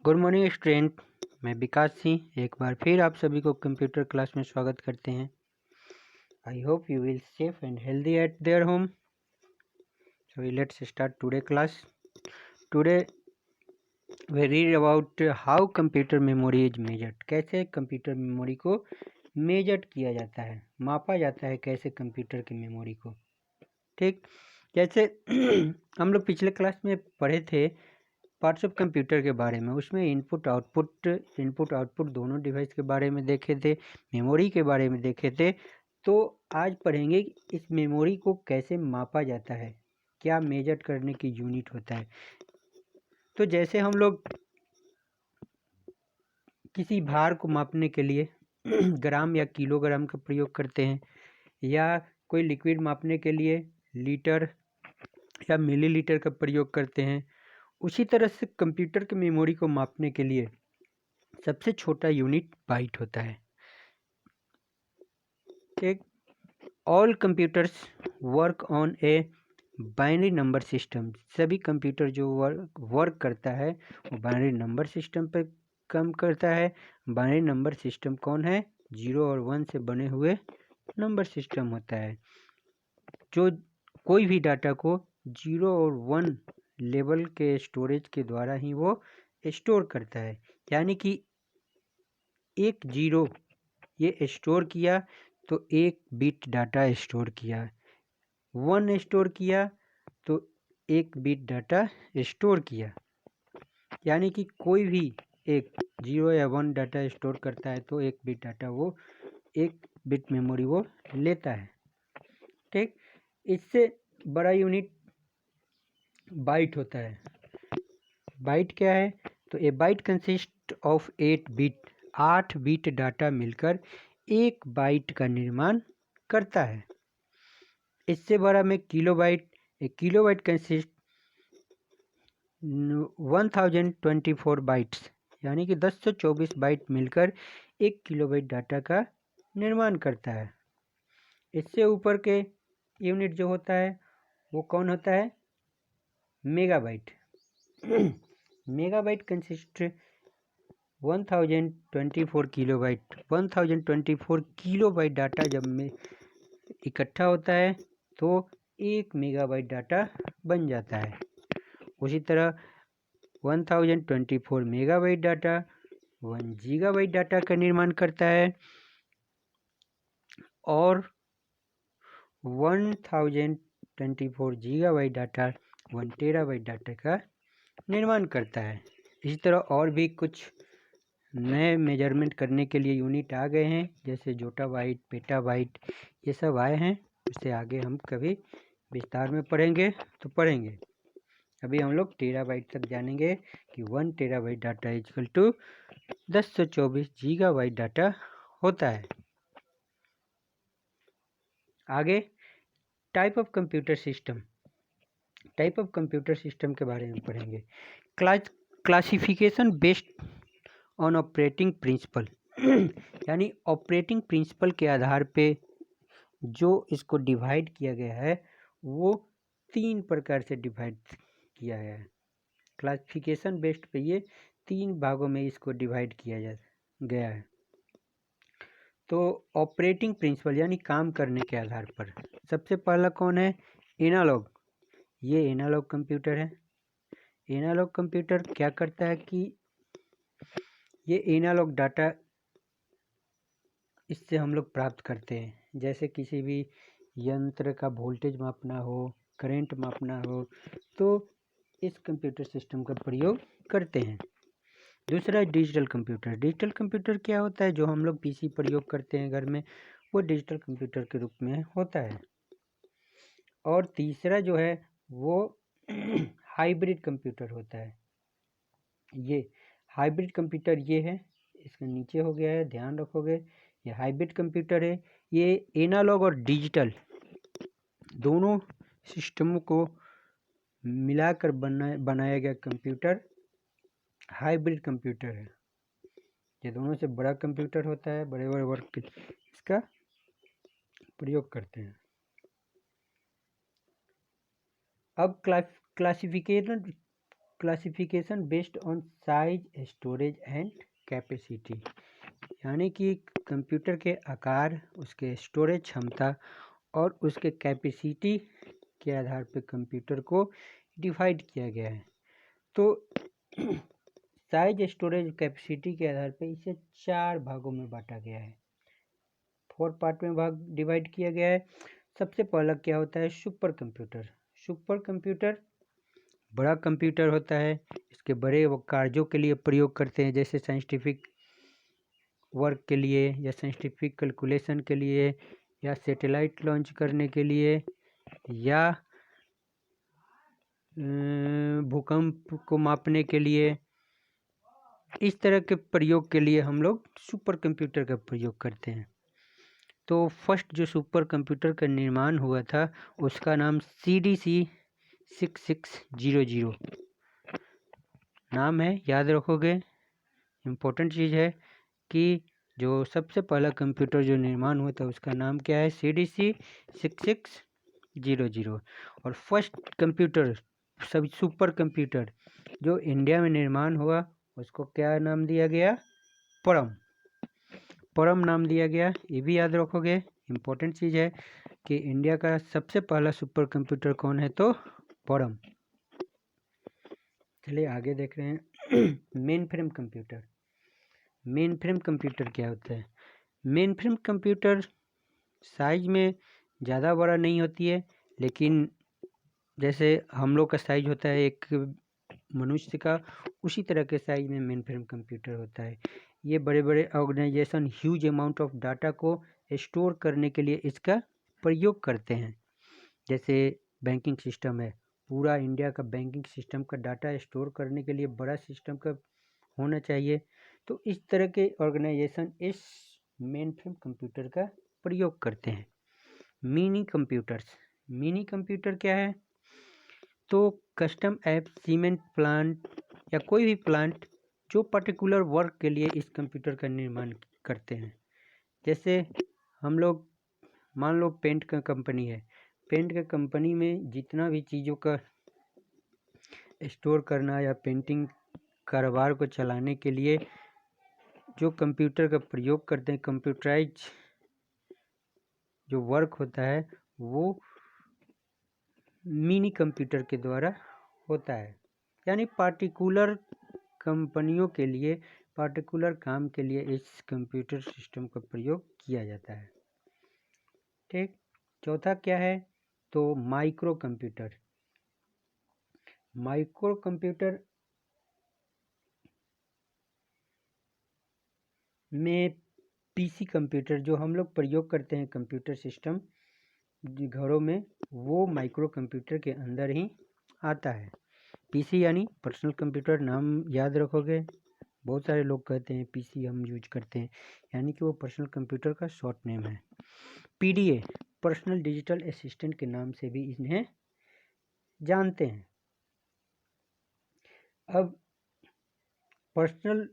Good morning student. मैं विकास सिंह एक बार फिर आप सभी को कंप्यूटर क्लास में स्वागत करते हैं। I hope you will safe and healthy at their home. So let's start today class. Today we read about how computer memory is measured. कैसे कंप्यूटर मेमोरी को मेजर किया जाता है, मापा जाता है कैसे कंप्यूटर की मेमोरी को। ठीक, जैसे हम लोग पिछले क्लास में पढ़े थे पार्ट्स ऑफ कंप्यूटर के बारे में। उसमें इनपुट आउटपुट दोनों डिवाइस के बारे में देखे थे, मेमोरी के बारे में देखे थे। तो आज पढ़ेंगे इस मेमोरी को कैसे मापा जाता है, क्या मेजर करने की यूनिट होता है। तो जैसे हम लोग किसी भार को मापने के लिए ग्राम या किलोग्राम का प्रयोग करते हैं, या कोई लिक्विड मापने के लिए लीटर या मिलीलीटर का प्रयोग करते हैं, उसी तरह से कंप्यूटर की मेमोरी को मापने के लिए सबसे छोटा यूनिट बाइट होता है। ठीक, all computers work on a binary number system. सभी कंप्यूटर जो वर्क करता है वो बाइनरी नंबर सिस्टम पे काम करता है। बाइनरी नंबर सिस्टम कौन है? 0 और 1 से बने हुए नंबर सिस्टम होता है, जो कोई भी डाटा को 0 और 1 लेवल के स्टोरेज के द्वारा ही वो स्टोर करता है। यानी कि एक 0 ये स्टोर किया तो 1 बिट डाटा स्टोर किया, 1 स्टोर किया तो 1 बिट डाटा स्टोर किया। यानी कि कोई भी एक 0 या 1 डाटा स्टोर करता है तो 1 बिट डाटा वो 1 बिट मेमोरी वो लेता है। ठीक, इससे बड़ा यूनिट बाइट होता है। बाइट क्या है? तो ए bite consist of 8 bit, 8 bit data मिलकर 1 बाइट का निर्माण करता है। इससे बड़ा में किलोबाइट। ए किलोबाइट कंसिस्ट 1024 बाइट्स, यानी कि 1024 बाइट मिलकर 1 किलोबाइट डाटा का निर्माण करता है। इससे ऊपर के यूनिट जो होता है वो कौन होता है? Megabyte. Megabyte consist 1024 kilobyte. 1024 kilobyte data जब में इकट्ठा होता है तो 1 मेगाबाइट डाटा बन जाता है। उसी तरह 1024 मेगाबाइट डाटा 1 गीगाबाइट डाटा का निर्माण करता है, और 1024 गीगाबाइट डाटा 1 टेराबाइट डाटा का निर्माण करता है। इसी तरह और भी कुछ नए मेजरमेंट करने के लिए यूनिट आ गए हैं, जैसे जोटाबाइट, पेटाबाइट, ये सब आए हैं। उससे आगे हम कभी विस्तार में पढ़ेंगे तो पढ़ेंगे। अभी हम लोग टेराबाइट तक जानेंगे कि 1 terabyte data equal to 1024 gigabyte data होता है। आगे type of computer system. Type of computer system के बारे में पढ़ेंगे। Classification based on operating principle, यानी ऑपरेटिंग प्रिंसिपल के आधार पे जो इसको डिवाइड किया गया है वो 3 प्रकार से डिवाइड किया गया है। क्लासिफिकेशन बेस्ड पे ये 3 भागों में इसको डिवाइड किया गया है। तो ऑपरेटिंग प्रिंसिपल यानी काम करने के आधार पर सबसे पहला कौन है? एनालॉग। ये एनालॉग कंप्यूटर है। एनालॉग कंप्यूटर क्या करता है कि ये एनालॉग डाटा इससे हम लोग प्राप्त करते हैं। जैसे किसी भी यंत्र का वोल्टेज मापना हो, करंट मापना हो, तो इस कंप्यूटर सिस्टम का प्रयोग करते हैं। दूसरा डिजिटल कंप्यूटर। डिजिटल कंप्यूटर क्या होता है? जो हम लोग पीसी प्रयोग करते हैं घर में, वो डिजिटल कंप्यूटर के रूप में होता है। और तीसरा जो है वो हाइब्रिड कंप्यूटर होता है। ये हाइब्रिड कंप्यूटर ये है, इसके नीचे हो गया है, ध्यान रखोगे। ये हाइब्रिड कंप्यूटर है। ये एनालॉग और डिजिटल दोनों सिस्टमों को मिलाकर बनाया गया कंप्यूटर हाइब्रिड कंप्यूटर है। ये दोनों से बड़ा कंप्यूटर होता है, बड़े बड़े वर्क इसका प्रयोग करते हैं। अब classification classification based on size, storage and capacity, यानी कि कंप्यूटर के आकार, उसके स्टोरेज क्षमता और उसके कैपेसिटी के आधार पर कंप्यूटर को डिवाइड किया गया है। तो साइज, स्टोरेज, कैपेसिटी के आधार पर इसे 4 भागों में बांटा गया है, 4 पार्ट में डिवाइड किया गया है। सबसे पहला क्या होता है? Super computer. सुपर कंप्यूटर बड़ा कंप्यूटर होता है, इसके बड़े कार्यों के लिए प्रयोग करते हैं, जैसे साइंटिफिक वर्क के लिए या साइंटिफिक कैलकुलेशन के लिए या सैटेलाइट लॉन्च करने के लिए या भूकंप को मापने के लिए, इस तरह के प्रयोग के लिए हम लोग सुपर कंप्यूटर का प्रयोग करते हैं। तो फर्स्ट जो सुपर कंप्यूटर का निर्माण हुआ था उसका नाम CDC 6600 नाम है, याद रखोगे। इम्पोर्टेंट चीज़ है कि जो सबसे पहला कंप्यूटर जो निर्माण हुआ था उसका नाम क्या है? CDC 6600। और फर्स्ट कंप्यूटर, सब सुपर कंप्यूटर जो इंडिया में निर्माण हुआ उसको क्या नाम दिया गया? परम नाम दिया गया। ये भी याद रखोगे, इम्पोर्टेंट चीज़ है कि इंडिया का सबसे पहला सुपर कंप्यूटर कौन है? तो परम। चलिए आगे देख रहे हैं। Main frame computer. Main frame computer क्या होता है? मेन फ्रेम कंप्यूटर साइज में ज़्यादा बड़ा नहीं होती है, लेकिन जैसे हम लोग का साइज होता है एक मनुष्य का, उसी तरह के साइज में मेन फ्रेम कंप्यूटर होता है। ये बड़े बड़े organization huge amount of data को स्टोर करने के लिए इसका प्रयोग करते हैं। जैसे बैंकिंग सिस्टम है, पूरा इंडिया का बैंकिंग सिस्टम का डाटा स्टोर करने के लिए बड़ा सिस्टम का होना चाहिए। तो इस तरह के ऑर्गेनाइजेशन इस मेन फ्रेम कंप्यूटर का प्रयोग करते हैं। Mini computers. मिनी कंप्यूटर क्या है? तो कस्टम ऐप, सीमेंट प्लांट या कोई भी प्लांट जो पर्टिकुलर वर्क के लिए इस कंप्यूटर का निर्माण करते हैं। जैसे हम लोग मान लो पेंट का कंपनी है, पेंट का कंपनी में जितना भी चीज़ों का स्टोर करना या पेंटिंग कारोबार को चलाने के लिए जो कंप्यूटर का प्रयोग करते हैं, कंप्यूटराइज जो वर्क होता है वो मिनी कंप्यूटर के द्वारा होता है। यानी पार्टिकुलर कंपनियों के लिए, पार्टिकुलर काम के लिए इस कंप्यूटर सिस्टम का प्रयोग किया जाता है। ठीक। चौथा क्या है? तो माइक्रो कंप्यूटर। माइक्रो कंप्यूटर में पीसी कंप्यूटर जो हम लोग प्रयोग करते हैं कंप्यूटर सिस्टम घरों में, वो माइक्रो कंप्यूटर के अंदर ही आता है। पीसी यानी पर्सनल कंप्यूटर, नाम याद रखोगे। बहुत सारे लोग कहते हैं पीसी हम यूज करते हैं, यानी कि वो पर्सनल कंप्यूटर का शॉर्ट नेम है। पीडीए पर्सनल डिजिटल असिस्टेंट के नाम से भी इन्हें जानते हैं। अब पर्सनल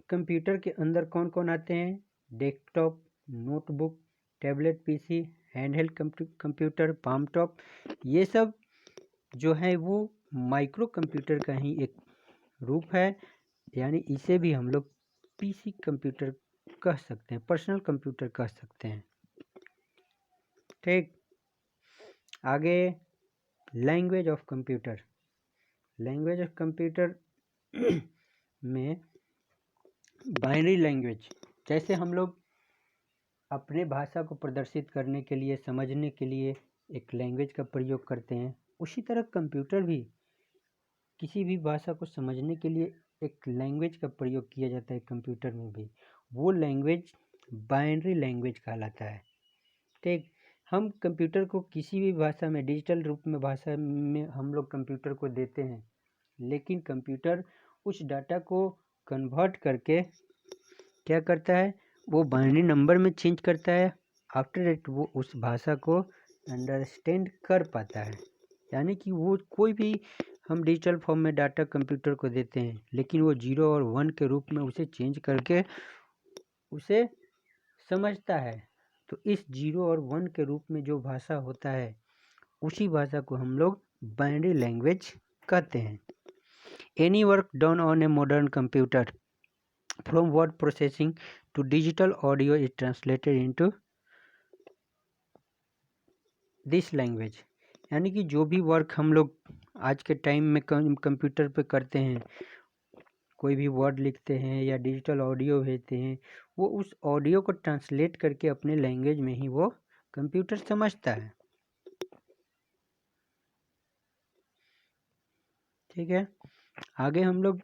कंप्यूटर के अंदर कौन कौन आते हैं? Desktop, notebook, tablet PC, handheld computer, palm top, ये सब जो है वो माइक्रो कंप्यूटर का ही एक रूप है। यानी इसे भी हम लोग पीसी कंप्यूटर कह सकते हैं, पर्सनल कंप्यूटर कह सकते हैं। ठीक। आगे language of computer. Language of computer में बाइनरी लैंग्वेज, जैसे हम लोग अपने भाषा को प्रदर्शित करने के लिए, समझने के लिए एक लैंग्वेज का प्रयोग करते हैं, उसी तरह कंप्यूटर भी किसी भी भाषा को समझने के लिए एक लैंग्वेज का प्रयोग किया जाता है कंप्यूटर में भी। वो लैंग्वेज बाइनरी लैंग्वेज कहलाता है। ठीक। हम कंप्यूटर को किसी भी भाषा में, डिजिटल रूप में भाषा में हम लोग कंप्यूटर को देते हैं, लेकिन कंप्यूटर उस डाटा को कन्वर्ट करके क्या करता है? वो बाइनरी नंबर में चेंज करता है। आफ्टर इट वो उस भाषा को अंडरस्टैंड कर पाता है। यानी कि वो कोई भी हम डिजिटल फॉर्म में डाटा कंप्यूटर को देते हैं, लेकिन वो 0 और 1 के रूप में उसे चेंज करके उसे समझता है। तो इस 0 और 1 के रूप में जो भाषा होता है, उसी भाषा को हम लोग बाइनरी लैंग्वेज कहते हैं। Any work done on a modern computer, from word processing to digital audio, is translated into this language. यानी कि जो भी वर्क हम लोग आज के टाइम में कंप्यूटर पे करते हैं, कोई भी वर्ड लिखते हैं या डिजिटल ऑडियो भेजते हैं, वो उस ऑडियो को ट्रांसलेट करके अपने लैंग्वेज में ही वो कंप्यूटर समझता है। ठीक है, आगे हम लोग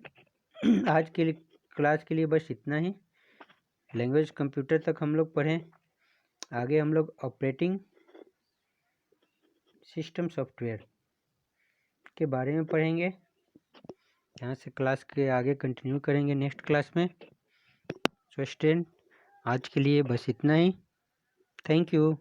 आज के लिए क्लास के लिए बस इतना ही। लैंग्वेज कंप्यूटर तक हम लोग पढ़ें, आगे हम लोग ऑपरेटिंग सिस्टम सॉफ्टवेयर के बारे में पढ़ेंगे। यहाँ से क्लास के आगे कंटिन्यू करेंगे नेक्स्ट क्लास में। सो स्टूडेंट, आज के लिए बस इतना ही। Thank you.